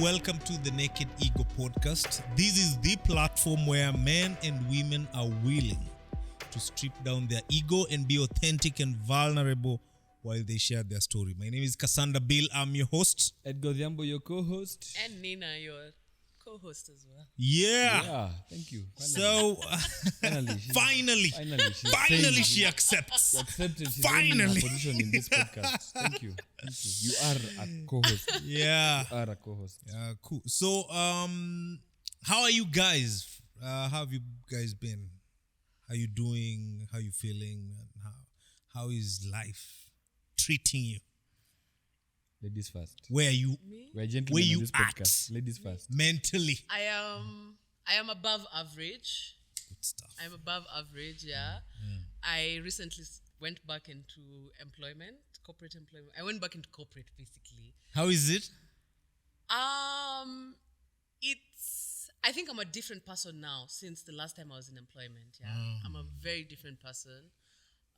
welcome to the Naked Ego podcast. This is the platform where men and women are willing to strip down their ego and be authentic and vulnerable while they share their story. My name is Kasanda Bill. I'm your host. Edgar, Odhiambo, your co-host. And Ninah, your co-host as well. Yeah. Thank you. So, finally, she accepts. She accepted. She's Finally. in a position in this podcast. Thank you. You are a co-host. Yeah. You are a co-host. Cool. So, how are you guys? How have you guys been? How you doing? How you feeling? And how is life treating you? Ladies first. Where are you? We're gentlemen Where on you this at? podcast. Ladies first. Mentally. I am above average. Good stuff. I'm above average, yeah. I recently went back into employment, corporate employment. I went back into corporate basically. How is it? I think I'm a different person now since the last time I was in employment, yeah. I'm a very different person.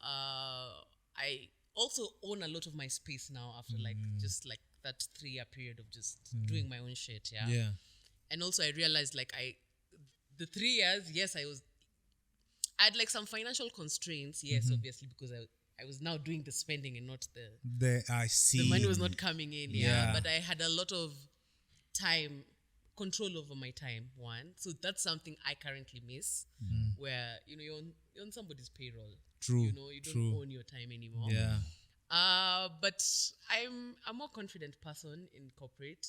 I also own a lot of my space now after just that 3-year period of just doing my own shit, yeah. Yeah. And also I realized the 3 years, yes, I had some financial constraints, yes, obviously, because I was now doing the spending and not I see. the money was not coming in, Yeah. But I had a lot of control over my time, one. So that's something I currently miss, where, you're on somebody's payroll. True. You don't own your time anymore. Yeah. But I'm a more confident person in corporate.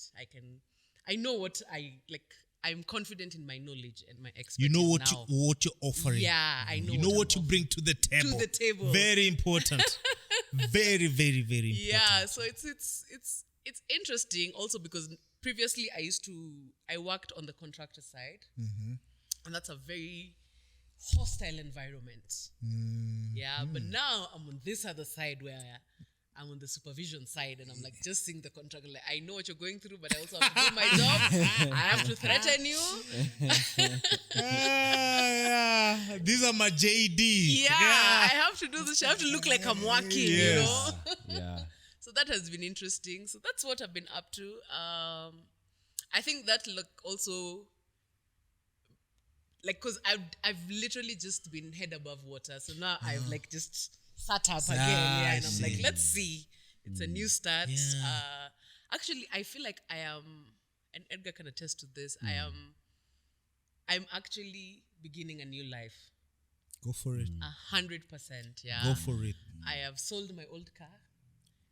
I know what I like. I'm confident in my knowledge and my expertise. You know now. what you're offering. Yeah, I know. You know what you bring to the table. To the table. Very important. Very, very, very important. Yeah, so it's interesting also because previously I worked on the contractor side, and that's a very hostile environment. Yeah, but now I'm on this other side where I'm on the supervision side, and I'm just seeing the contract. I know what you're going through, but I also have to do my job. I have to threaten you. Yeah. These are my JD. Yeah, I have to do this. I have to look like I'm working, Yes. Yeah. So that has been interesting. So that's what I've been up to. I think that also, because I've literally just been head above water. So now I've just sat up again. Yeah, and I'm like, let's see. It's a new start. Yeah. Actually, I feel like I am, and Edgar can attest to this. I'm actually beginning a new life. Go for it. 100%. Yeah. Go for it. I have sold my old car.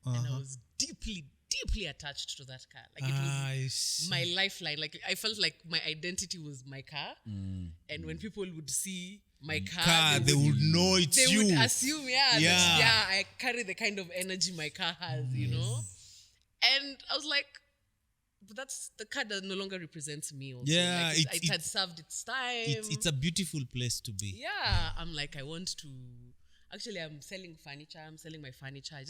And I was deeply, deeply attached to that car. It was my lifeline. I felt like my identity was my car. And when people would see my car, they would know it's they you. would assume, I carry the kind of energy my car has, you know? And I was like, but the car that no longer represents me also. Yeah, it had served its time. It's a beautiful place to be. Yeah, I'm like, I want to... Actually, I'm selling furniture. I'm selling my furniture. I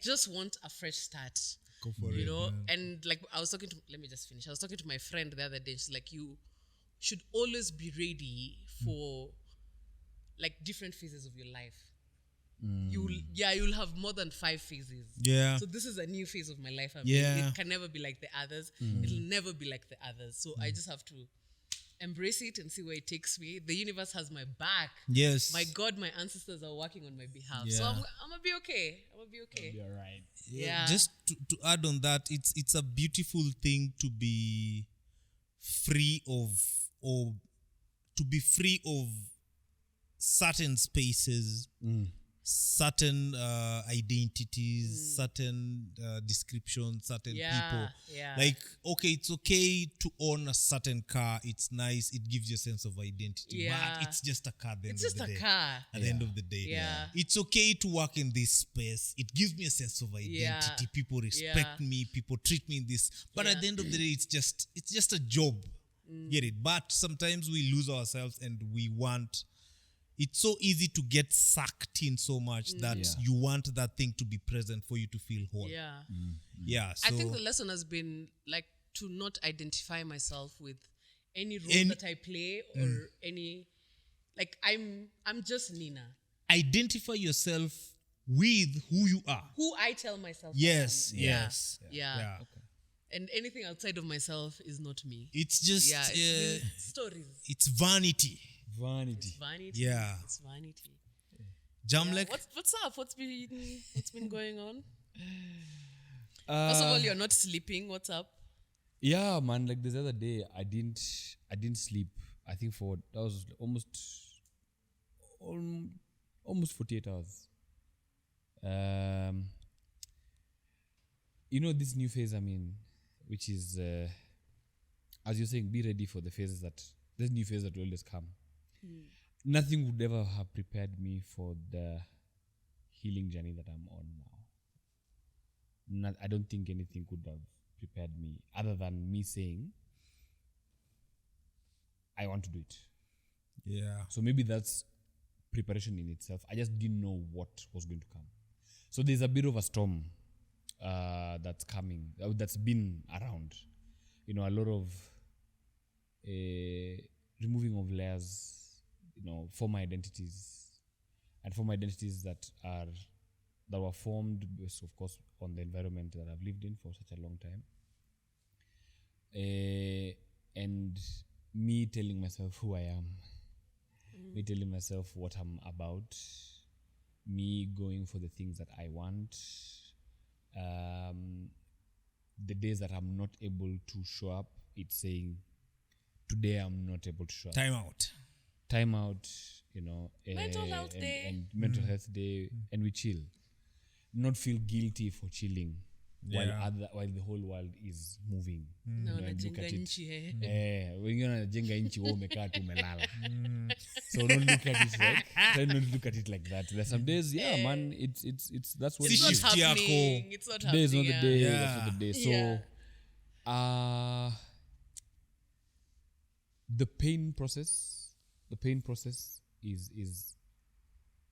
just want a fresh start. Go for it. You know? Man. And let me just finish. I was talking to my friend the other day. She's like, you should always be ready for different phases of your life. You'll have more than 5 phases. Yeah. So this is a new phase of my life. Yeah. It can never be like the others. It'll never be like the others. So I just have to embrace it and see where it takes me. The universe has my back. Yes. My God, my ancestors are working on my behalf. Yeah. So I'm gonna be okay. I'm gonna be okay. You're right. Yeah. Just to add on that, it's a beautiful thing to be free of certain spaces, certain identities, certain descriptions, certain people. Yeah. It's okay to own a certain car. It's nice. It gives you a sense of identity. Yeah. But it's just a car at the end It's of just the a day. car. At the end of the day. Yeah. It's okay to work in this space. It gives me a sense of identity. Yeah. People respect me. People treat me in this. But at the end of the day, it's just a job. Get it? But sometimes we lose ourselves and it's so easy to get sucked in so much that you want that thing to be present for you to feel whole. Yeah. Yeah. So I think the lesson has been to not identify myself with any role that I play or any I'm just Ninah. Identify yourself with who you are. Who I tell myself. Yes, I am. yes. Yeah. Okay. And anything outside of myself is not me. It's just It's stories. it's vanity. Vanity. It's vanity. Yeah. It's vanity. Jamlek. Yeah. What's up? What's been going on? First of all, you're not sleeping. What's up? Yeah, man. Like this other day, I didn't sleep. I think that was almost 48 hours. This new phase I'm in, which is, as you're saying, be ready for this new phase that will always come. Nothing would ever have prepared me for the healing journey that I'm on now. I don't think anything could have prepared me other than me saying, I want to do it. Yeah. So maybe that's preparation in itself. I just didn't know what was going to come. So there's a bit of a storm that's coming, that's been around. A lot of removing of layers, former identities, and former identities that were formed based, of course, on the environment that I've lived in for such a long time. And me telling myself who I am, me telling myself what I'm about, me going for the things that I want. The days that I'm not able to show up, it's saying, today I'm not able to show up. Time out, Mental health day. And mental health day, and we chill. Not feel guilty for chilling while the whole world is moving. No, And look at nchi, wengine wanajenga nchi wewe umekaa tu umelala. So don't look at it try not to look at it like that. There's some days, man, it's that's what It's it not is. happening. It's not Today is not happening. the day. Yeah. That's not the day. So, Yeah. the pain process is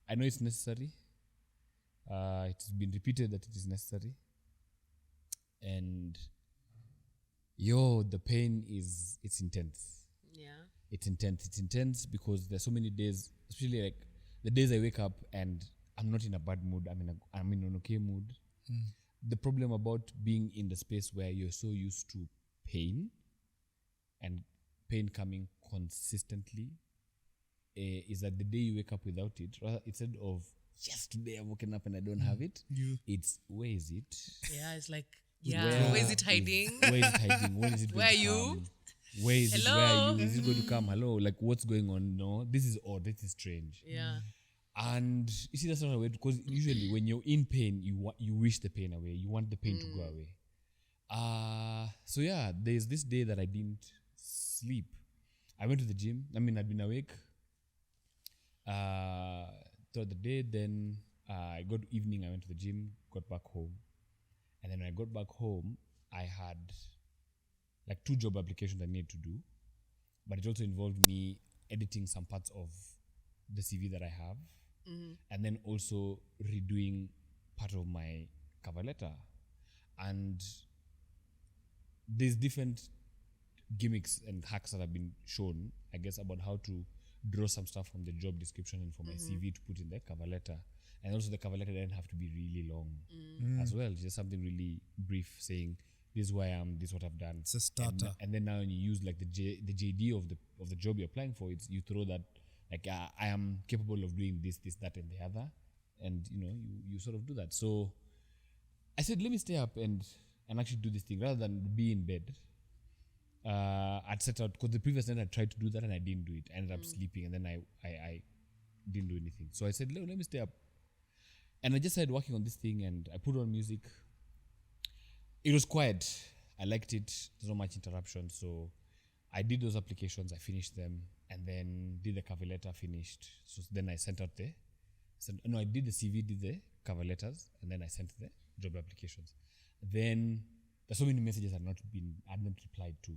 I know it's necessary. It's been repeated that it is necessary. And the pain it's intense. Yeah. It's intense because there's so many days, especially like the days I wake up and I'm not in a bad mood. I'm in an okay mood. The problem about being in the space where you're so used to pain and pain coming consistently is that the day you wake up without it, rather instead of yes, today I'm waking up and I don't have it, it's where is it? Yeah, it's like, Where where is it hiding? Where is it hiding? When is it going Where to are you? come? Where is it? Hello? Where are you? Is it going to come? Hello? Like, what's going on? No, this is odd. This is strange. Yeah. And you see, that's not a way, because usually when you're in pain, you wish the pain away. You want the pain to go away. So yeah, there's this day that I didn't sleep. I went to the gym. I'd been awake throughout the day. Then I got evening. I went to the gym. Got back home, and then when I got back home, I had like 2 job applications I needed to do, but it also involved me editing some parts of the CV that I have, and then also redoing part of my cover letter. And there's different gimmicks and hacks that have been shown, I guess, about how to draw some stuff from the job description and from my CV to put in the cover letter. And also the cover letter doesn't have to be really long as well. Just something really brief saying, this is who I am, this is what I've done. It's a starter. And then now when you use like the JD of the job you're applying for, you throw that, like, I am capable of doing this, that, and the other. And, you sort of do that. So I said, let me stay up and actually do this thing rather than be in bed. I'd set out, because the previous night I tried to do that and I didn't do it. I ended up sleeping, and then I didn't do anything. So I said, let me stay up. And I just started working on this thing, and I put on music. It was quiet. I liked it. There's not much interruption. So I did those applications. I finished them, and then did the cover letter, finished. So then I sent out I did the CV, did the cover letters, and then I sent the job applications. Then there's so many messages I hadn't replied to.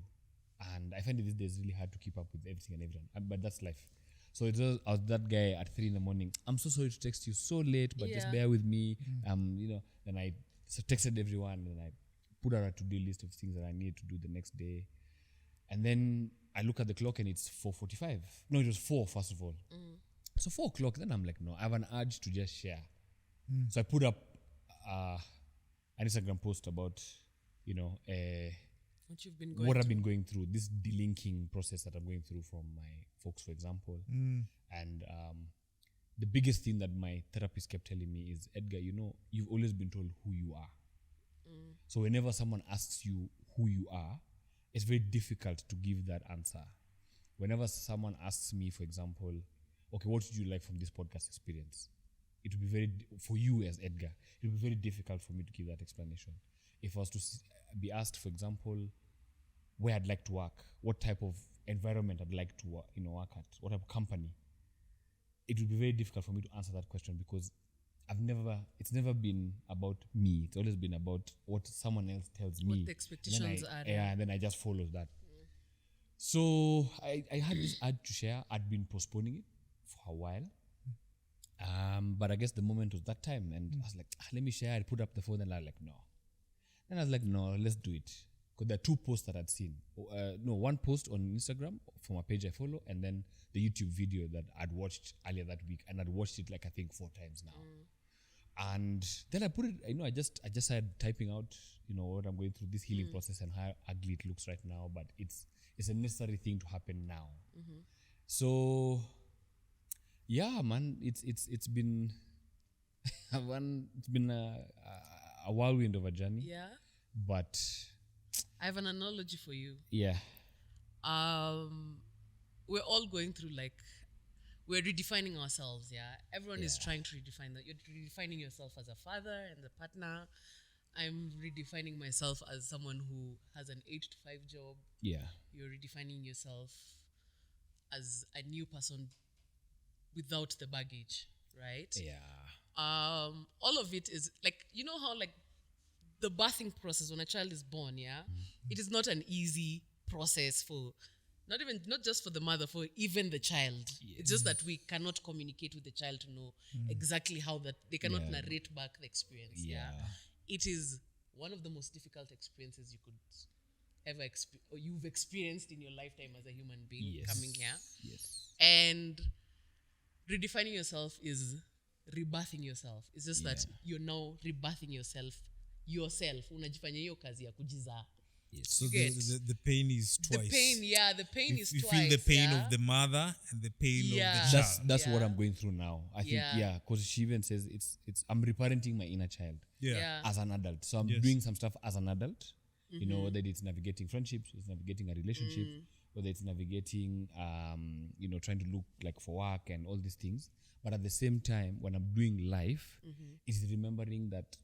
And I find it these days really hard to keep up with everything and everyone. But that's life. So I was that guy at 3 a.m. I'm so sorry to text you so late, but just bear with me. Then I texted everyone, and I put out a to-do list of things that I needed to do the next day. And then I look at the clock and it's 4:45. No, it was 4 first of all. So 4 o'clock, then I'm like, no, I have an urge to just share. So I put up an Instagram post about you know, What you've been going what I've through. been going through, this delinking process that I'm going through from my folks, for example. And the biggest thing that my therapist kept telling me is, Edgar, you know, you've always been told who you are. So whenever someone asks you who you are, it's very difficult to give that answer. Whenever someone asks me, for example, okay, what did you like from this podcast experience? It would be very, for you as Edgar, it would be very difficult for me to give that explanation. If I was to be asked, for example, where I'd like to work, what type of environment I'd like to work at, what type of company, it would be very difficult for me to answer that question because it's never been about me. It's always been about what someone else tells me. What the expectations are. Yeah, and then I just follow that. So I had this urge to share. I'd been postponing it for a while. But I guess the moment was that time, and I was like, let me share. I put up the phone, and I was like, no. Then I was like, no, let's do it. Because there are 2 posts that I'd seen. One post on Instagram from a page I follow, and then the YouTube video that I'd watched earlier that week, and I'd watched it like I think 4 times now. And then I put it, I just started typing out, what I'm going through, this healing process and how ugly it looks right now, but it's a necessary thing to happen now. So yeah, man, it's been it's been a whirlwind of a journey. Yeah. But I have an analogy for you. yeah. We're all going through we're redefining ourselves, yeah. Everyone is trying to redefine that. You're redefining yourself as a father and a partner. I'm redefining myself as someone who has an 8-to-5 job. Yeah. You're redefining yourself as a new person without the baggage, right? Yeah. All of it is how the birthing process when a child is born, yeah, it is not an easy process for not just for the mother, for even the child. Yes. It's just that we cannot communicate with the child to know exactly how that they cannot narrate back the experience. Yeah. It is one of the most difficult experiences you could ever or you've experienced in your lifetime as a human being coming here. Yes. And redefining yourself is rebirthing yourself. It's just that you're now rebirthing yourself. Unajifanya hiyo kazi ya kujizaa. Yes. So the pain is twice. The pain is you twice. You feel the pain of the mother and the pain of the child. That's what I'm going through now. I think, because she even says it's I'm reparenting my inner child as an adult. So I'm doing some stuff as an adult, whether it's navigating friendships, it's navigating a relationship, whether it's navigating, trying to look like for work and all these things. But at the same time, when I'm doing life, it's remembering that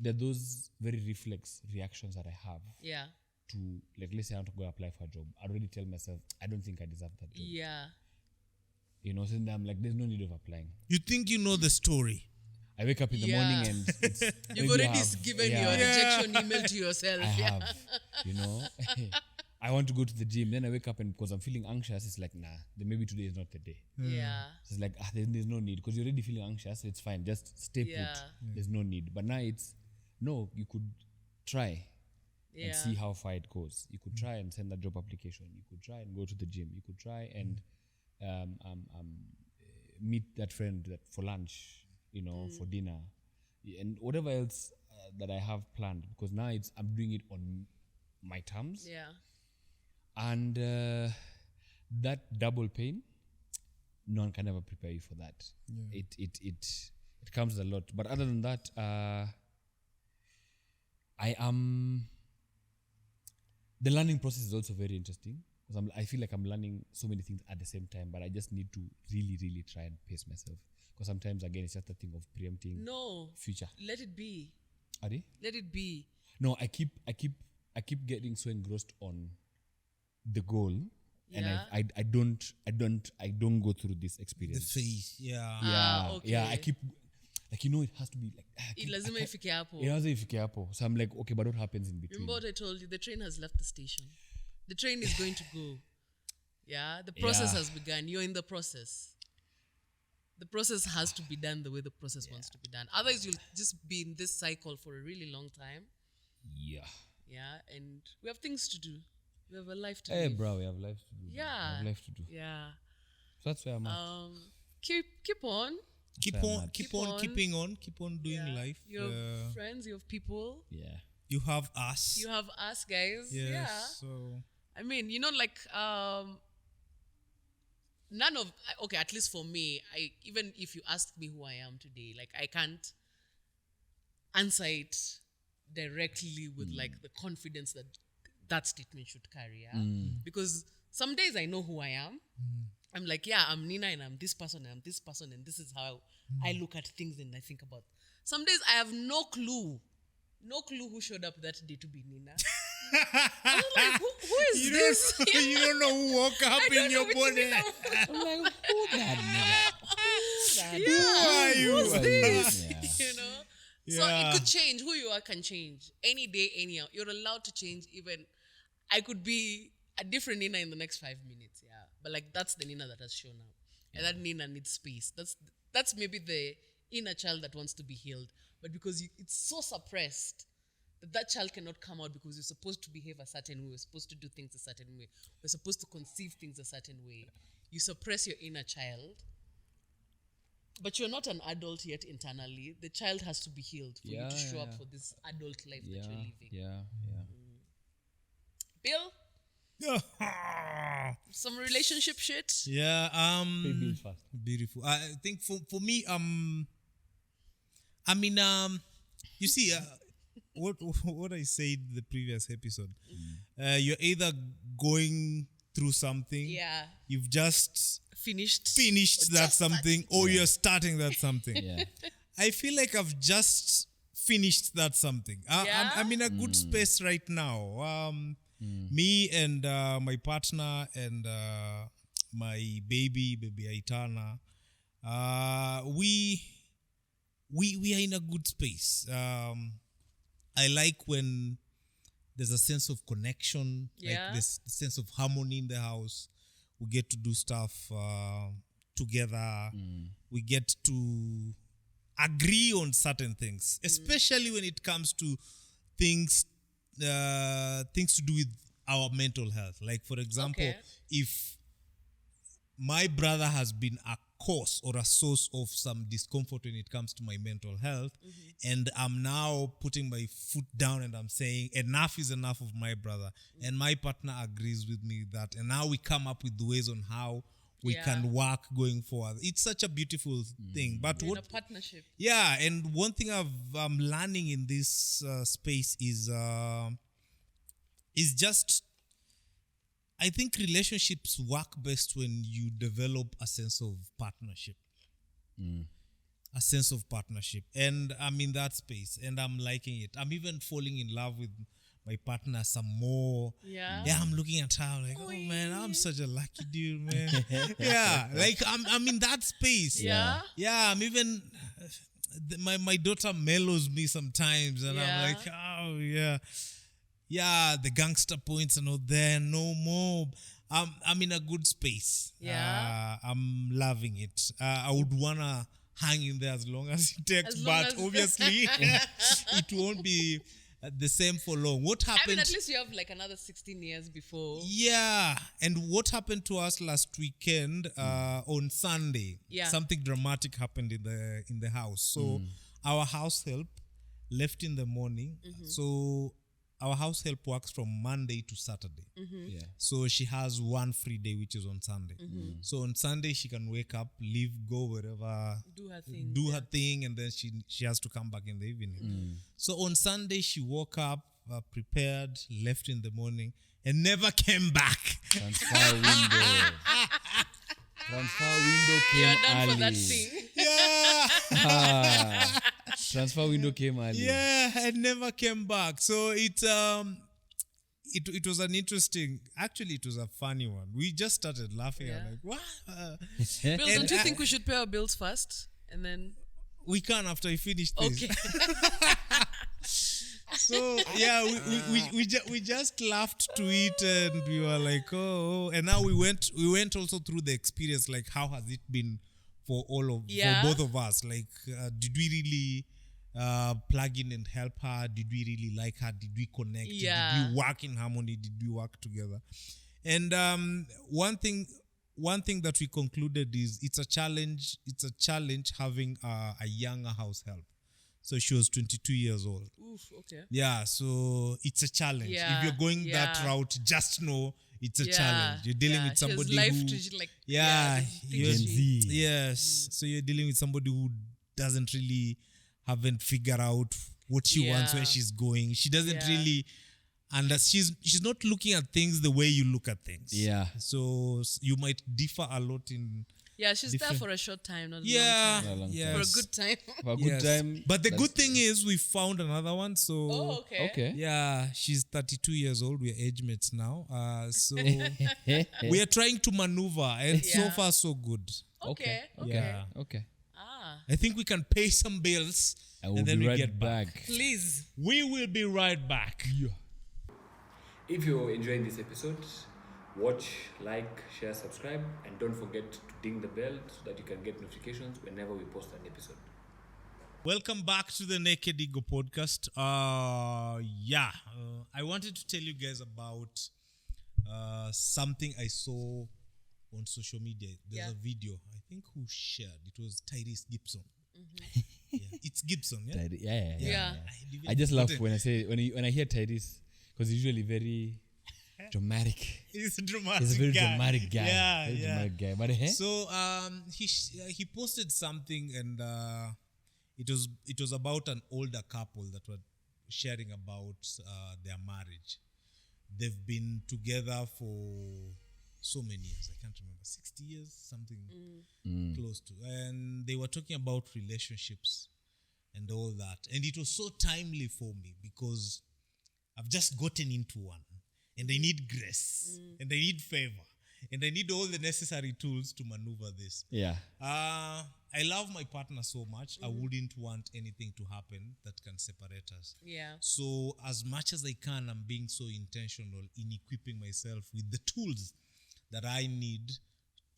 there are those very reflex reactions that I have to, let's say I want to go apply for a job. I already tell myself, I don't think I deserve that job. Yeah. So then I'm like, there's no need of applying. You think you know the story. I wake up in the morning and it's... You've already given your rejection email to yourself. I have, I want to go to the gym. Then I wake up and because I'm feeling anxious, it's like, nah, then maybe today is not the day. Yeah. So it's like, there's no need because you're already feeling anxious. So it's fine. Just stay put. There's no need. But now it's, no, you could try and see how far it goes. You could try and send a job application. You could try and go to the gym. You could try and meet that friend for lunch, for dinner, and whatever else that I have planned. Because now I'm doing it on my terms. Yeah. And that double pain, no one can ever prepare you for that. Yeah. It comes a lot. But other than that, the learning process is also very interesting because I feel like I'm learning so many things at the same time, but I just need to really, really try and pace myself because sometimes again it's just a thing of preempting future. Let it be. Adi? Let it be. No, I keep getting so engrossed on the goal, and I don't go through this experience. The phase, Okay. I keep. It has to be like... lazima ifike hapo. Lazima ifike hapo. So I'm like, okay, but what happens in between? Remember what I told you? The train has left the station. The train is going to go. Yeah? The process has begun. You're in the process. The process has to be done the way the process wants to be done. Otherwise, you'll just be in this cycle for a really long time. Yeah. Yeah, and we have things to do. We have a life to live. Hey, bro, we have life to do. Yeah. We have life to do. Yeah. So that's where I'm at. Keep on. Keep on doing life. You have friends, you have people. Yeah. You have us. You have us, guys. Yes, Yeah. so I mean, like, none of, okay, at least for me, even if you ask me who I am today, like, I can't answer it directly with like the confidence that statement should carry. Yeah? Because some days I know who I am. I'm like, yeah, I'm Ninah and I'm this person and I'm this person and this is how I look at things and I think about. Some days I have no clue who showed up that day to be Ninah. I'm like, who is this? You don't know who woke up in your body. I'm like, who that nigga? Who are you? Who's this? Yeah. You know? So Yeah. it could change. Who you are can change. Any day, anyhow. You're allowed to change. Even I could be a different Ninah in the next 5 minutes. Yeah. But like that's the Ninah that has shown up. And that Ninah needs space. That's maybe the inner child that wants to be healed. But because it's so suppressed that child cannot come out because you're supposed to behave a certain way. We're supposed to do things a certain way. We're supposed to conceive things a certain way. You suppress your inner child. But you're not an adult yet internally. The child has to be healed for you to show up for this adult life that you're living. Yeah. Bill, some relationship shit? Yeah. Pay bills first. Beautiful. I think for me, I mean, you see, what I said the previous episode, you're either going through something, Yeah. you've just Finished finished or that just something, or you're starting that something. Yeah. I feel like I've just finished that something. Yeah? I'm in a good space right now. Me and my partner and my baby Aitana, we are in a good space. I like when there's a sense of connection, Yeah. like this sense of harmony in the house. We get to do stuff together. We get to agree on certain things, especially when it comes to things to do with our mental health. Like, for example, Okay. if my brother has been a cause or a source of some discomfort when it comes to my mental health, and I'm now putting my foot down and I'm saying enough is enough of my brother, and my partner agrees with me that, and now we come up with the ways on how we Yeah. can work going forward. It's such a beautiful thing. But You're in what a partnership. yeah, and one thing I'm learning in this space is just, I think relationships work best when you develop a sense of partnership. A sense of partnership. And I'm in that space and I'm liking it. I'm even falling in love with my partner some more. Yeah. Yeah, I'm looking at her like, oh man, I'm such a lucky dude, man. Yeah, like I'm in that space. Yeah. Yeah, I'm even my daughter mellows me sometimes, and Yeah. I'm like, oh yeah, yeah, the gangster points are not there no more. I'm in a good space. Yeah. I'm loving it. I would wanna hang in there as long as it takes, As long but as- obviously it won't be the same for long. What I happened? mean, at least you have like another 16 years before. Yeah, and what happened to us last weekend on Sunday? Yeah. Something dramatic happened in the house. So our house help left in the morning. So our house help works from Monday to Saturday. Yeah. So she has one free day, which is on Sunday. So on Sunday she can wake up, leave, go wherever, Do her thing. do her thing, and then she has to come back in the evening. So on Sunday she woke up, prepared, left in the morning, and never came back. Transfer window. Transfer window came You're done early. for that thing. Yeah, Transfer window came early. yeah, and never came back. So it was an interesting. Actually, it was a funny one. We just started laughing. Yeah. I'm like, what? Bill, And don't you I- think we should pay our bills first? And then, We can after I finish this. okay. So yeah, we just laughed to it, and we were like, oh, and now we went also through the experience, like how has it been for Yeah. for both of us? Like, did we really plug in and help her? Did we really like her? Did we connect? Yeah. Did we work in harmony? Did we work together? And one thing that we concluded is it's a challenge. It's a challenge having a younger house help. So she was 22 years old. Oof, okay. Yeah, so it's a challenge. Yeah, If you're going that yeah. route, just know it's a Yeah, challenge. You're dealing with she has somebody life who, there's things you're- Gen Z. yes. So you're dealing with somebody who doesn't really haven't figured out what she wants, where Yeah. she's going. She doesn't Yeah. really, and she's not looking at things the way you look at things. Yeah. So you might differ a lot in. Yeah, she's there different- for a short time, not a long Yeah, time. A long yes. For a good time. For a good Yes. time. But the that's- good thing is we found another one. So Oh, okay. Okay. yeah, she's 32 years old. We're age mates now. So we are trying to maneuver, and so Yeah. far so good. Okay. Okay. Yeah. Okay. Ah, I think we can pay some bills, I will and then be we right get back. please. We will be right back. If you're enjoying this episode, watch, like, share, subscribe, and don't forget to ding the bell so that you can get notifications whenever we post an episode. Welcome back to the Naked Ego podcast. I wanted to tell you guys about something I saw on social media. There's Yeah. a video. I think who shared it was Tyrese Gibson. Yeah, it's Gibson. Yeah. Tyrese- Yeah. Yeah. I just laugh when I hear Tyrese because he's usually very dramatic. He's a dramatic He's a very guy. dramatic guy. Yeah, Very yeah. dramatic guy. But So he posted something, and it was about an older couple that were sharing about their marriage. They've been together for so many years. I can't remember, 60 years, something close to. And they were talking about relationships and all that. And it was so timely for me because I've just gotten into one, and I need grace, and I need favor, and I need all the necessary tools to maneuver this. yeah. I love my partner so much. I wouldn't want anything to happen that can separate us. Yeah. So as much as I can, I'm being so intentional in equipping myself with the tools that I need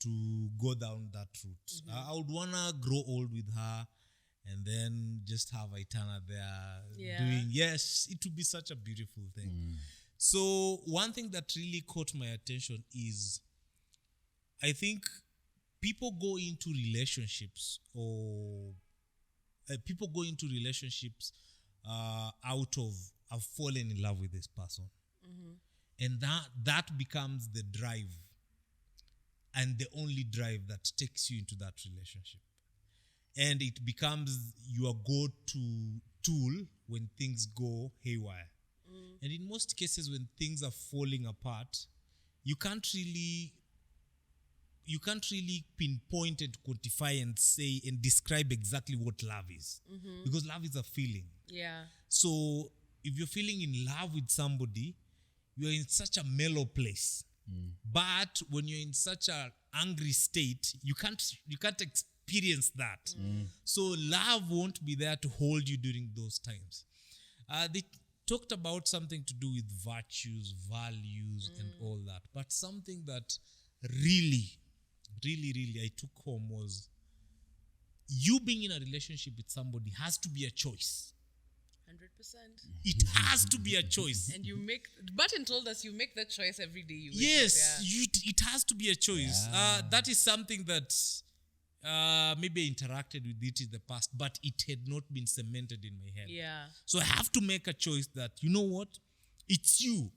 to go down that route. I would want to grow old with her and then just have Aitana there Yeah. doing, yes, it would be such a beautiful thing. So one thing that really caught my attention is I think people go into relationships out of I've fallen in love with this person, and that becomes the drive and the only drive that takes you into that relationship, and it becomes your go-to tool when things go haywire. And in most cases, when things are falling apart, you can't really pinpoint and quantify and say and describe exactly what love is, because love is a feeling. Yeah. So if you're feeling in love with somebody, you're in such a mellow place. But when you're in such an angry state, you can't experience that. So love won't be there to hold you during those times. They talked about something to do with virtues, values, and all that. But something that really I took home was you being in a relationship with somebody has to be a choice. 100%. It has to be a choice. And Martin told us you make that choice every day. You wake Yes, up, it has to be a choice. That is something that maybe I interacted with it in the past, but it had not been cemented in my head. Yeah. So I have to make a choice that, you know what? It's you.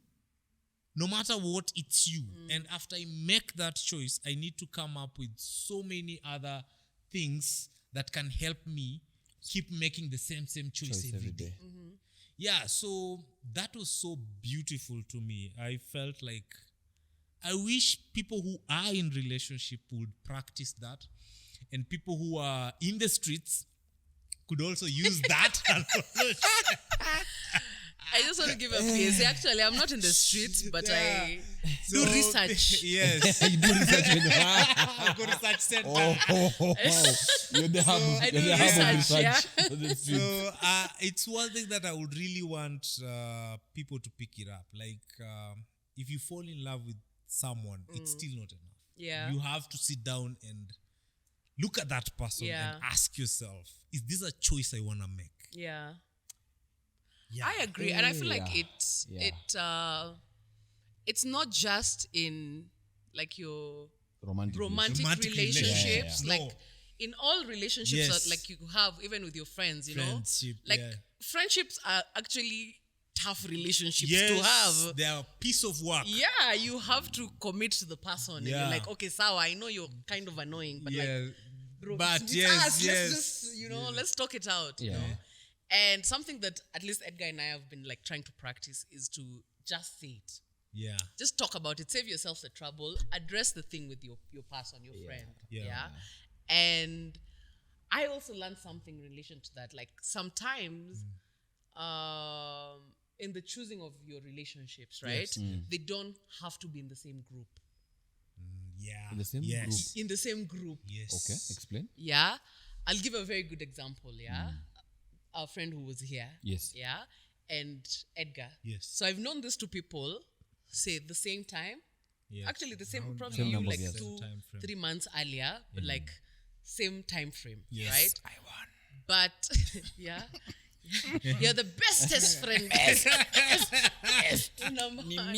No matter what, it's you. And after I make that choice, I need to come up with so many other things that can help me keep making the same choice every day. Yeah, so that was so beautiful to me. I felt like I wish people who are in relationship would practice that, and people who are in the streets could also use that. I just want to give a PSA. Actually, I'm not in the streets, but I do research. Yes. You do research when I go research center. You're the hub I of do research, yeah. on the streets. So it's one thing that I would really want people to pick it up. Like if you fall in love with someone, it's still not enough. Yeah. You have to sit down and look at that person Yeah. and ask yourself, is this a choice I want to make? Yeah. Yeah. I agree, and I feel like Yeah. it's not just in like your Romantic romantic Romantic relationships. relationships. Like No. in all relationships Yes. that, like you have, even with your friends, you Friendship, know, like yeah. friendships are actually tough relationships Yes, to have. they are a piece of work. Yeah, you have to commit to the person, and Yeah. you're like, okay, Sawa, I know you're kind of annoying, but like, bro, but it's yes, us. yes. Let's just, you know, let's talk it out. You Yeah. know, and something that at least Edgar and I have been like trying to practice is to just say it. Yeah. Just talk about it. Save yourself the trouble. Address the thing with your person, your friend. Yeah. And I also learned something in relation to that. Like sometimes, in the choosing of your relationships, right? They don't have to be in the same group. Yeah. In the same yes. group. In the same group. Yes. Okay, explain. Yeah. I'll give a very good example. Yeah. Our friend who was here. Yes. Yeah. And Edgar. Yes. So I've known these two people, say, the same time. Yes. Actually, the same, probably Same you number, like yes. 3 months earlier, but like same time frame, Yes. right? I won. But yeah, you're the bestest friend. Number one.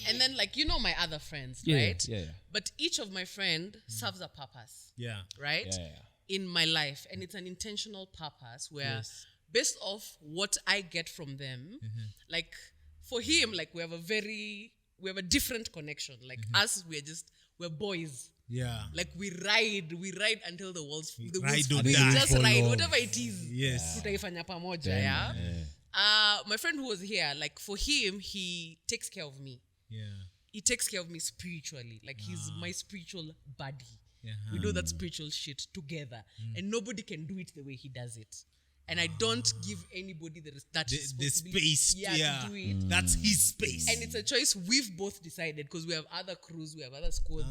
And then like you know my other friends, Yeah, right? yeah. But each of my friend serves a purpose, Yeah. right? Yeah. In my life, and it's an intentional purpose where, Yes. based off what I get from them, like for him, like we have a different connection. Like us, we're boys. Yeah. Like we ride until the walls Ride or we die. just For ride long. whatever it is. Yes. Tutaifanya pamoja, yeah. My friend who was here, like for him, he takes care of me. Yeah. He takes care of me spiritually. Like he's my spiritual buddy. Yeah. We do that spiritual shit together, and nobody can do it the way he does it. And I don't give anybody that The responsibility, space. to do it. That's his space. And it's a choice we've both decided, because we have other crews, we have other squads,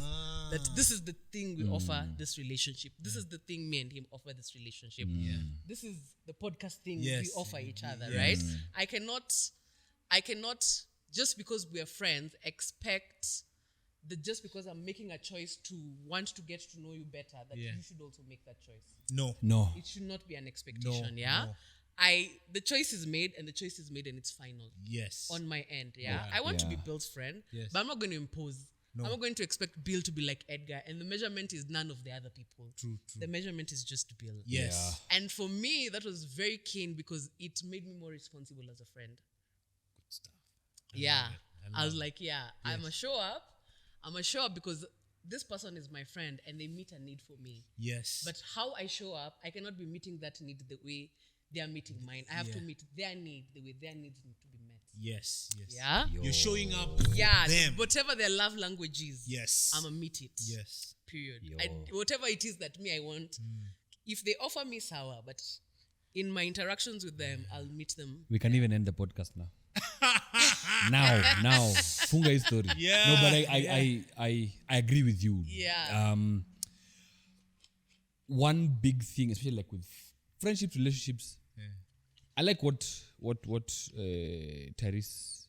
that this is the thing we offer this relationship. This is the thing me and him offer this relationship. This is the podcast thing we Yes. offer each other, Yes. right? I cannot, just because we are friends, expect that just because I'm making a choice to want to get to know you better, that you should also make that choice. No. It should not be an expectation, No, yeah? no. The choice is made, and it's final. Yes. On my end, yeah. I want to be Yeah. Bill's friend, Yes. but I'm not going to impose. No. I'm not going to expect Bill to be like Edgar, and the measurement is none of the other people. True. The measurement is just Bill. Yes. And for me, that was very keen because it made me more responsible as a friend. Good stuff. Yeah. I was love like, I'm a show up. I'm a show up because this person is my friend and they meet a need for me. Yes. But how I show up, I cannot be meeting that need the way they are meeting mine. I have to meet their need the way their needs need to be met. yes. Yeah? You're showing up. Yeah. For them. Whatever their love language is, Yes. I'm going to meet it. Yes. Period. Whatever it is that me I want, if they offer me sour, but in my interactions with them, I'll meet them. We can even end the podcast now. now. Funga his story. Yeah. No, but I agree with you. Yeah. One big thing, especially like with friendships, relationships, I like what Tyrese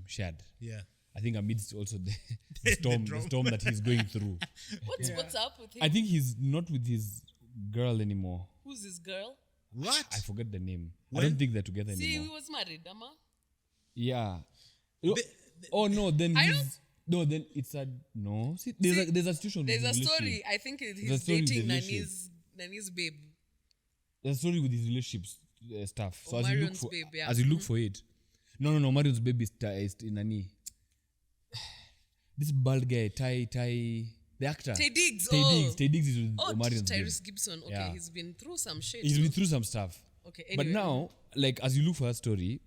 shared. Yeah. I think amidst also the storm that he's going through. What's up with him? I think he's not with his girl anymore. Who's this girl? What? I forget the name. I When? don't think they're together See, anymore. we was married, Amma. Yeah. Oh no, then I he's don't- no, then it's a no. See, there's a situation. There's with a his story. relationship. I think There's a he's story with dating the relationship. Nani's babe. There's a story with his relationships stuff. So Or as you look Marion's for babe, yeah. as you look for it, no, Marion's baby is Nani. This bald guy, Ty, the actor. Tay Diggs. Tay Diggs is with Oh, Marion's babe. Tyrese Gibson. Okay, Yeah. he's been through some shit. He's been through some stuff. Okay, But anyway. now, like as you look for a story,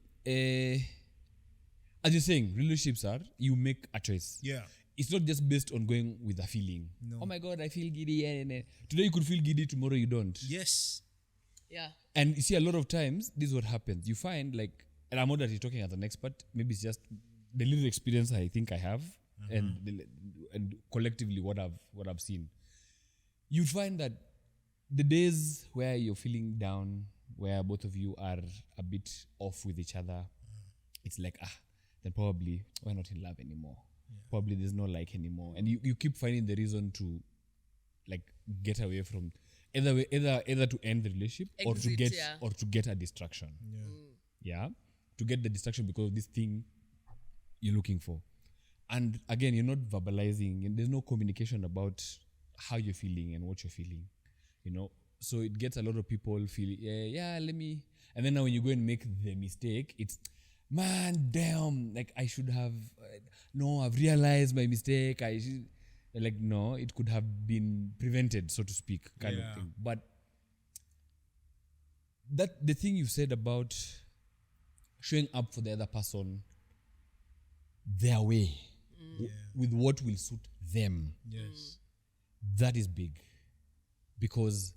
as you're saying, relationships are you make a choice. Yeah. It's not just based on going with a feeling. No. Oh my God, I feel giddy. Today you could feel giddy, tomorrow you don't. Yes. Yeah. And you see, a lot of times, this is what happens. You find like, and I'm not that you're talking as an expert, maybe it's just the little experience I think I have and collectively what I've seen. You find that the days where you're feeling down, where both of you are a bit off with each other, it's like, then probably we're not in love anymore. Probably there's no like anymore. And you keep finding the reason to like get away from either to end the relationship Exit, or to get a distraction. Yeah. To get the distraction because of this thing you're looking for. And again, you're not verbalizing and there's no communication about how you're feeling and what you're feeling, you know. So it gets a lot of people feel, let me. And then now when you go and make the mistake, it's, man, damn, like I should have, no, I've realized my mistake. Like, no, it could have been prevented, so to speak, kind of thing. But that the thing you said about showing up for the other person their way, with what will suit them. Yes. That is big, because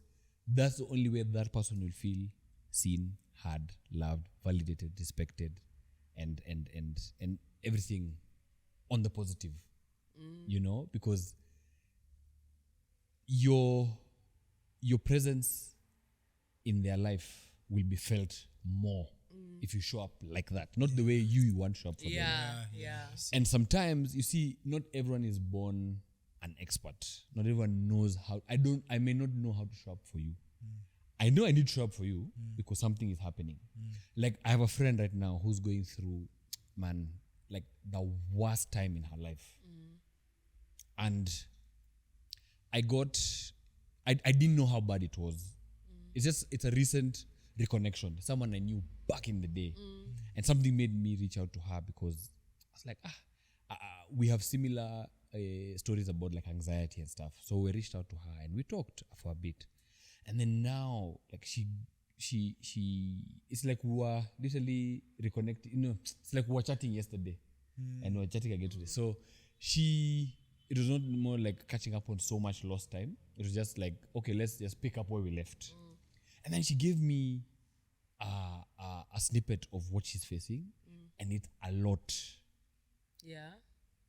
that's the only way that person will feel seen, heard, loved, validated, respected, and everything on the positive. You know, because your presence in their life will be felt more if you show up like that, not the way you want to show up for them. Yeah. And sometimes, you see, not everyone is born an expert. Not everyone knows how. I may not know how to show up for you. I know I need to show up for you because something is happening. Like, I have a friend right now who's going through, man, like the worst time in her life. And I didn't know how bad it was. It's a recent reconnection. Someone I knew back in the day. And something made me reach out to her because I was like, we have similar stories about like anxiety and stuff. So we reached out to her and we talked for a bit. And then now, like she it's like we were literally reconnecting. You know, it's like we were chatting yesterday and we were chatting again today. So it was not more like catching up on so much lost time. It was just like, okay, let's just pick up where we left. And then she gave me a snippet of what she's facing, and it's a lot. Yeah.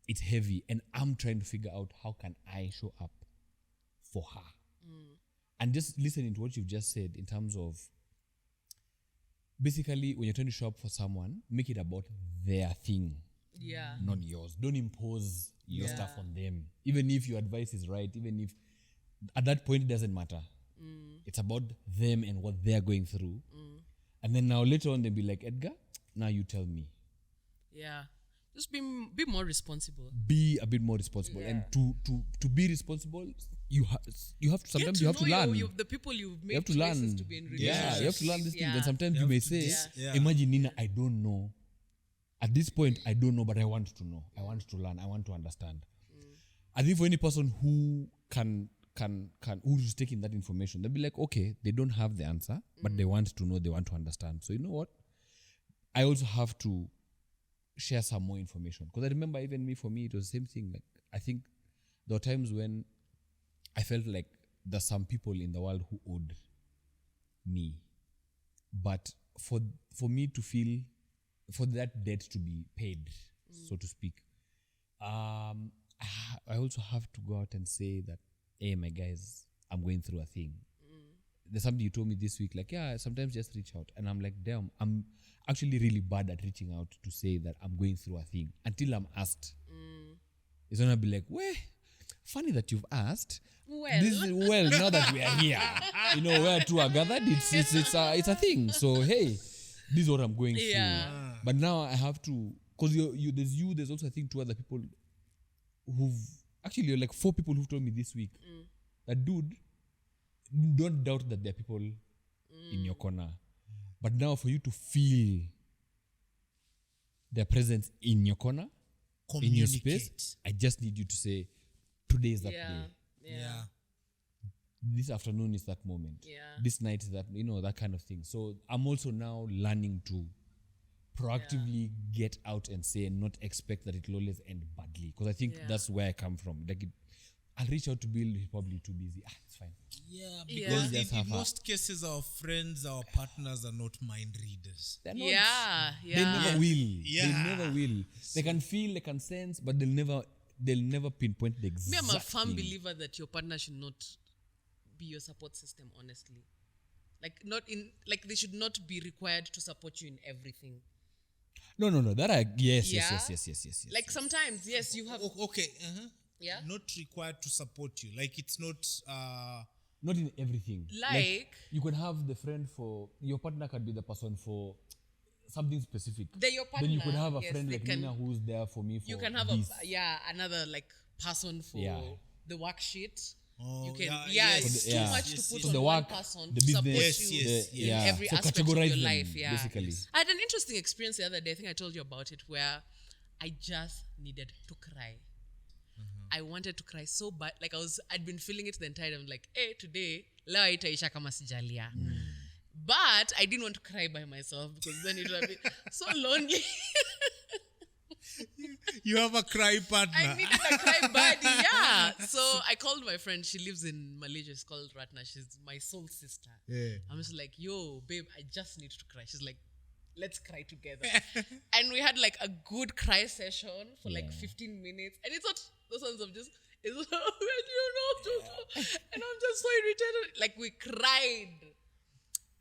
It's heavy, and I'm trying to figure out how can I show up for her. And just listening to what you've just said in terms of, basically, when you're trying to show up for someone, make it about their thing, not yours. Don't impose your stuff on them, even if your advice is right, even if at that point it doesn't matter. It's about them and what they're going through. And then now later on they'll be like, Edgar, now you tell me. Yeah. Just be more responsible. Be a bit more responsible. And to be responsible, you have to sometimes you have to learn. The people you've made You have to learn. choices to be in relationships. Yeah, you have to learn these things. And sometimes you have may to say, Yeah. imagine, Nina, I don't know. At this point, I don't know, but I want to know. I want to learn. I want to understand. I think for any person who who's taking that information, they'll be like, okay, they don't have the answer, but they want to know, they want to understand. So you know what? I also have to share some more information. Because I remember even for me, it was the same thing. Like, I think there were times when I felt like there's some people in the world who owed me. But for me to feel, for that debt to be paid, so to speak, I also have to go out and say that, hey, my guys, I'm going through a thing. There's something you told me this week, like, sometimes just reach out. And I'm like, damn, I'm actually really bad at reaching out to say that I'm going through a thing until I'm asked. It's gonna be like, well, funny that you've asked. Well. Now that we are here, you know, where two are gathered, it's a thing. So hey, this is what I'm going through. But now I have to, because there's also I think two other people who've actually like 4 people who've told me this week that, dude, don't doubt that there are people in your corner. But now for you to feel their presence in your corner, in your space, I just need you to say, today is that day. Yeah. This afternoon is that moment. This night is that, that kind of thing. So I'm also now learning to proactively get out and say and not expect that it will always end badly. Because I think that's where I come from. Like, I'll reach out to Bill, he's probably too busy. It's fine. Yeah, because in most cases, our friends, our partners are not mind readers. They're not. They never will. Yeah. They never will. They can feel, they can sense, but they'll never pinpoint the exact Me, I'm a firm thing. believer that your partner should not be your support system, honestly. Like they should not be required to support you in everything. No. Yes. Like sometimes, yes, you have. Okay. Yeah. Not required to support you. Like, it's not. Not in everything. Like you could have the friend for your partner could be the person for something specific. They're your partner. Then you could have a yes, friend they like can- Nina who's there for me for You can have this. another like person for the worksheet. Oh, You can, yes. it's too Yeah. much Yes, to put yes. on The one work, person the to support business, you Yes, in yeah. every So aspect of categorize your them, life. Yeah, basically. I had an interesting experience the other day. I think I told you about it, where I just needed to cry. I wanted to cry so bad. Like I'd been feeling it the entire time. Like, hey, today, leo haitaisha kama sijalia. But I didn't want to cry by myself because then it would have been so lonely. You have a cry partner. I needed a cry buddy, yeah. So I called my friend. She lives in Malaysia. She's called Ratna. She's my soul sister. Yeah. I'm just like, yo, babe, I just need to cry. She's like, let's cry together. And we had like a good cry session for like 15 minutes. And it's not those ones of just, it's when you know, and I'm just so irritated. Like we cried.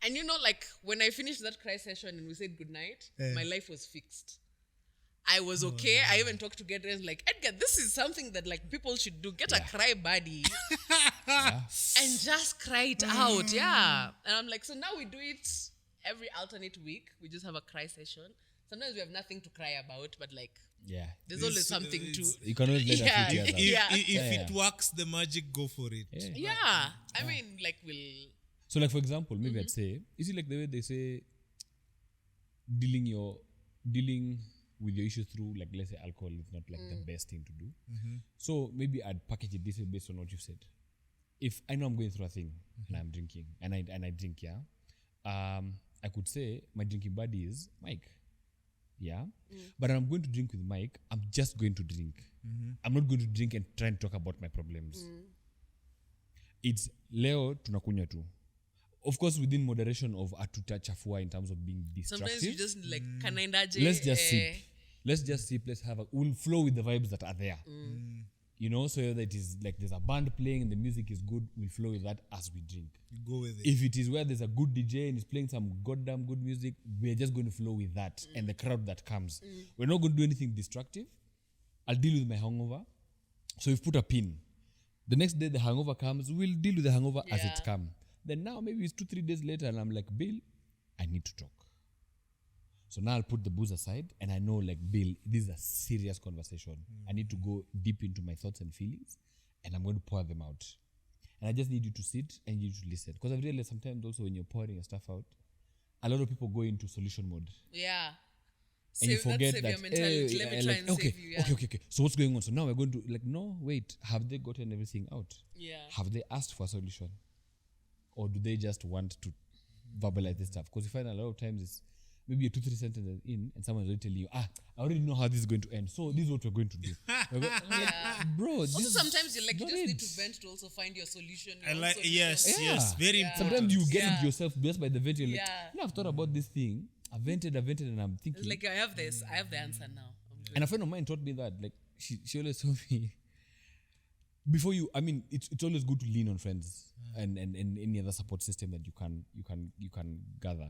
And you know, like when I finished that cry session and we said goodnight, my life was fixed. I was okay. I even talked to Edgar. Like, Edgar, this is something that like people should do. Get a cry buddy and just cry it out. Yeah. And I'm like, so now we do it every alternate week. We just have a cry session. Sometimes we have nothing to cry about, but like Yeah. there's always something to. You can always let Yeah, her tears out. yeah. If it works, the magic, go for it. Yeah. I mean, like we'll. So, like for example, maybe I'd say, you see, like the way they say, dealing with your issue through, like let's say, alcohol is not like the best thing to do. So maybe I'd package it this way based on what you said. If I know I'm going through a thing and I'm drinking and I drink, I could say my drinking buddy is Mike. Yeah, but I'm going to drink with Mike. I'm just going to drink. I'm not going to drink and try and talk about my problems. It's leo tunakunywa tu. Of course, within moderation of atutachafua in terms of being destructive. Sometimes you just like kanaendaje. Let's just sip. Let's just sip. We'll flow with the vibes that are there. You know, so that it is like there's a band playing and the music is good. We'll flow with that as we drink. You go with it. If it is where there's a good DJ and he's playing some goddamn good music, we're just going to flow with that and the crowd that comes. We're not going to do anything destructive. I'll deal with my hangover. So we've put a pin. The next day the hangover comes, we'll deal with the hangover as it comes. Then now maybe it's 2-3 days later and I'm like, Bill, I need to talk. So now I'll put the booze aside and I know like, Bill, this is a serious conversation. I need to go deep into my thoughts and feelings and I'm going to pour them out. And I just need you to sit and you to listen. Because I've realized sometimes also when you're pouring your stuff out, a lot of people go into solution mode. Yeah. And you forget that's that, your mentality. Let me try and okay, save you. Yeah. okay. So what's going on? So now we're going to like, no, wait, have they gotten everything out? Yeah. Have they asked for a solution? Or do they just want to verbalize this stuff? Because you find a lot of times it's maybe you're 2-3 sentences in and someone's already telling you, I already know how this is going to end. So this is what we're going to do. Bro, Also, this sometimes you like you not just it. need to vent to also find your solution. I your like solution. yes, very Yeah. important. Sometimes you get Yeah. it yourself just by the vent. You're like, Yeah. I've thought about this thing. I vented, and I'm thinking. It's like I have this. I have the answer now. I'm good. And a friend of mine taught me that. Like she always told me, before you, I mean, it's always good to lean on friends and any other support system that you can gather.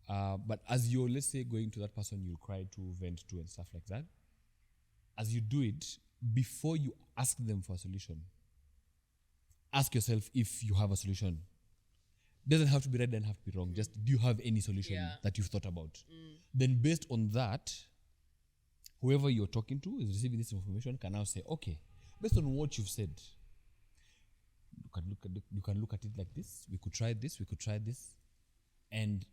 But as you're, let's say, going to that person you'll cry to, vent to, and stuff like that, as you do it, before you ask them for a solution, ask yourself if you have a solution. Doesn't have to be right, doesn't have to be wrong. Just, do you have any solution that you've thought about? Then based on that, whoever you're talking to is receiving this information can now say, okay, based on what you've said, you can look at it like this. We could try this. And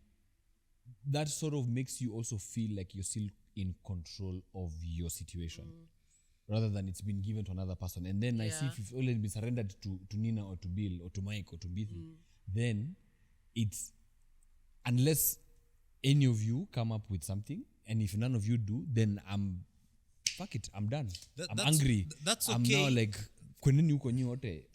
that sort of makes you also feel like you're still in control of your situation rather than it's been given to another person. And then I see if you've already been surrendered to Nina or to Bill or to Mike or to Bithi, then it's, unless any of you come up with something, and if none of you do, then fuck it, I'm done. I'm angry. That's I'm okay. now like, kweneni huko nyi wote.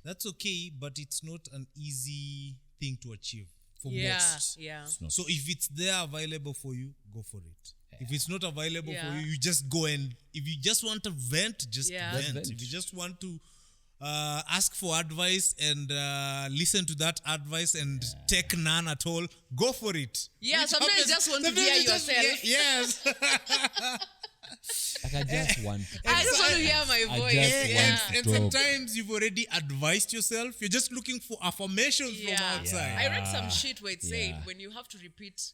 That's okay, but it's not an easy thing to achieve for Yeah. most. Yeah. So if it's there available for you, go for it. If it's not available for Yeah. you, you just go, and if you just want to vent, just Yeah. vent. Vent. If you just want to ask for advice and listen to that advice and take none at all, go for it. Yeah, sometimes you just want to sometimes hear you just- yourself. Yes. Like I just want I just want to hear my I voice. just Yeah. want And Dog. sometimes you've already advised yourself. You're just looking for affirmations from outside. I read some shit where it said Yeah. when you have to repeat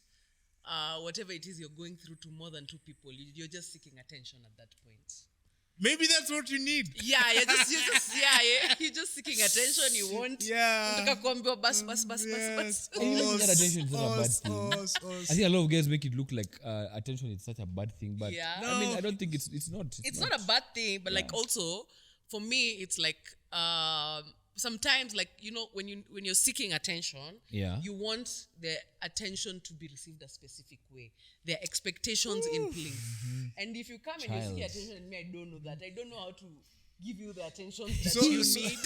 whatever it is you're going through to more than 2 people, you're just seeking attention at that point. Maybe that's what you need. Yeah, you're just seeking attention. You want. Yeah. Unataka kuambiwa bas. Yes. I think that attention is not a bad thing. I think a lot of guys make it look like attention is such a bad thing, but Yeah. I mean, I don't think it's not. It's not a bad thing, but like also for me, it's like sometimes like when you're seeking attention, you want the attention to be received a specific way. There are expectations in place, and if you come and you seek attention, and me, I don't know that. I don't know how to give you the attention that you need.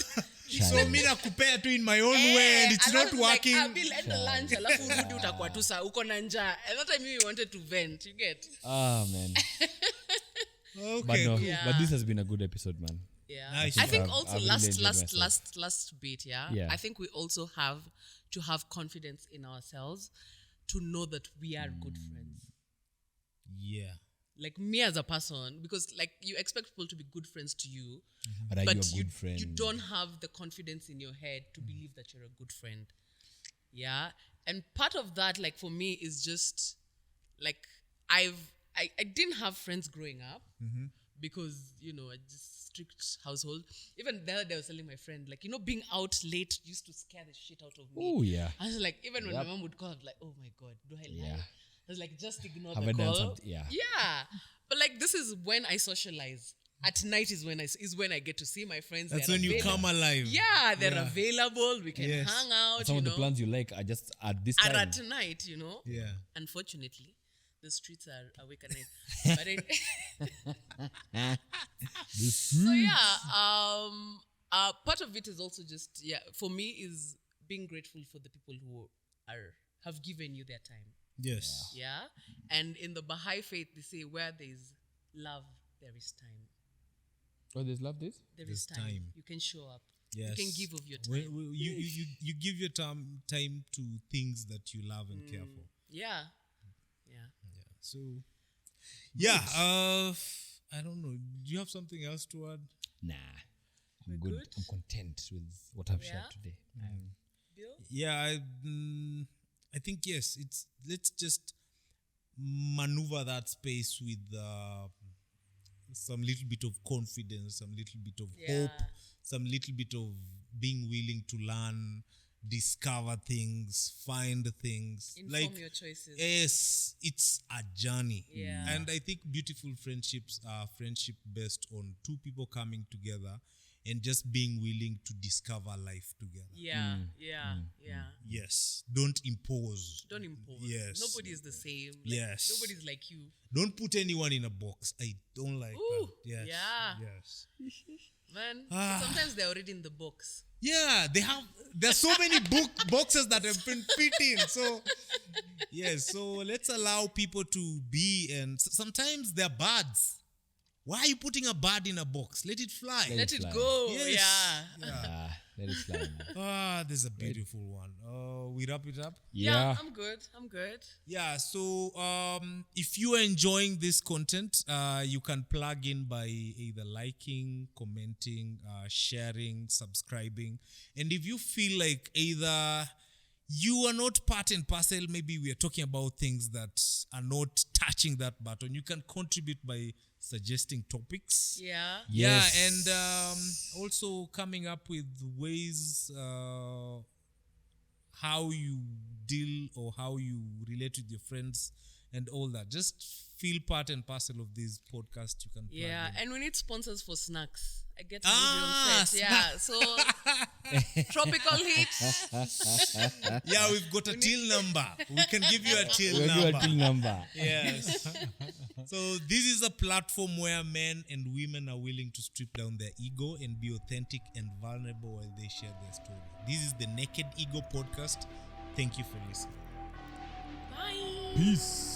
So me nakupea tu in my own way and it's not working. Like, I'll end the lunch, alafu urudi utakuwa tu saa uko na njaa. And that time you wanted to vent, you get? Ah, man. Okay. But no, Yeah. but this has been a good episode, man. Yeah. Nice. I think I've also really enjoyed myself. last bit, Yeah. I think we also have to have confidence in ourselves to know that we are good friends. Yeah. Like me as a person, because like you expect people to be good friends to you, But are but you a good friend? you don't have the confidence in your head to believe that you're a good friend. Yeah. And part of that, like for me, is just like I didn't have friends growing up because, I just strict household. Even the other day I was telling my friend, like, being out late used to scare the shit out of me. Oh, yeah. I was like, even when Yep. my mom would call, I'd be like, oh my God, do I lie? Yeah. I was like, just ignore Have the I done call. something? Yeah. Yeah. But like, this is when I socialize. At night is when I get to see my friends. That's They're when you available. come alive. Yeah, they're available. We can Yes. hang out, Some of the plans you like are just at this Are time. at night, Yeah. Unfortunately, the streets are awake at night. But so yeah, part of it is also just for me is being grateful for the people who have given you their time. Yes. Yeah, and in the Baha'i faith, they say where there is love, there is time. Oh, there's love this? There is There's time. time. You can show up. Yes. You can give of your time. You give your time to things that you love and care for. Yeah. So, yeah. I don't know. Do you have something else to add? Nah. I'm We're good. good? I'm content with what I've shared Yeah? today. Bill? Yeah. I think yes. Let's just maneuver that space with some little bit of confidence, some little bit of hope, some little bit of being willing to learn, discover things, find things. Inform your choices. Yes, it's a journey. Yeah. And I think beautiful friendships are friendship based on two people coming together and just being willing to discover life together. Yeah. Yes. Don't impose. Don't impose. Yes. Nobody is the same. Like, Yes. Nobody's like you. Don't put anyone in a box. I don't like Ooh, that. Yes. yeah. Yes. Man, Ah. sometimes they're already in the box. Yeah, there's so many boxes that have been fit in. So yes, so let's allow people to be, and sometimes they're birds. Why are you putting a bird in a box? Let it fly. Let it fly. go. Yes. Yeah. Let it fly. Man. There's a beautiful one. We wrap it up. Yeah, I'm good. Yeah, so if you are enjoying this content, you can plug in by either liking, commenting, sharing, subscribing. And if you feel like either you are not part and parcel, maybe we are talking about things that are not touching that button, you can contribute by suggesting topics. Yeah. Yes. Yeah, and also coming up with ways how you deal or how you relate with your friends and all that. Just feel part and parcel of this podcast. You can plug Yeah, in. and we need sponsors for snacks. I get Ah, on set. Yeah, so tropical heat. Yeah, we've got a till number. We can give you a till We'll do number. a till number. Yes. So this is a platform where men and women are willing to strip down their ego and be authentic and vulnerable while they share their story. This is the Naked Ego Podcast. Thank you for listening. Bye. Peace.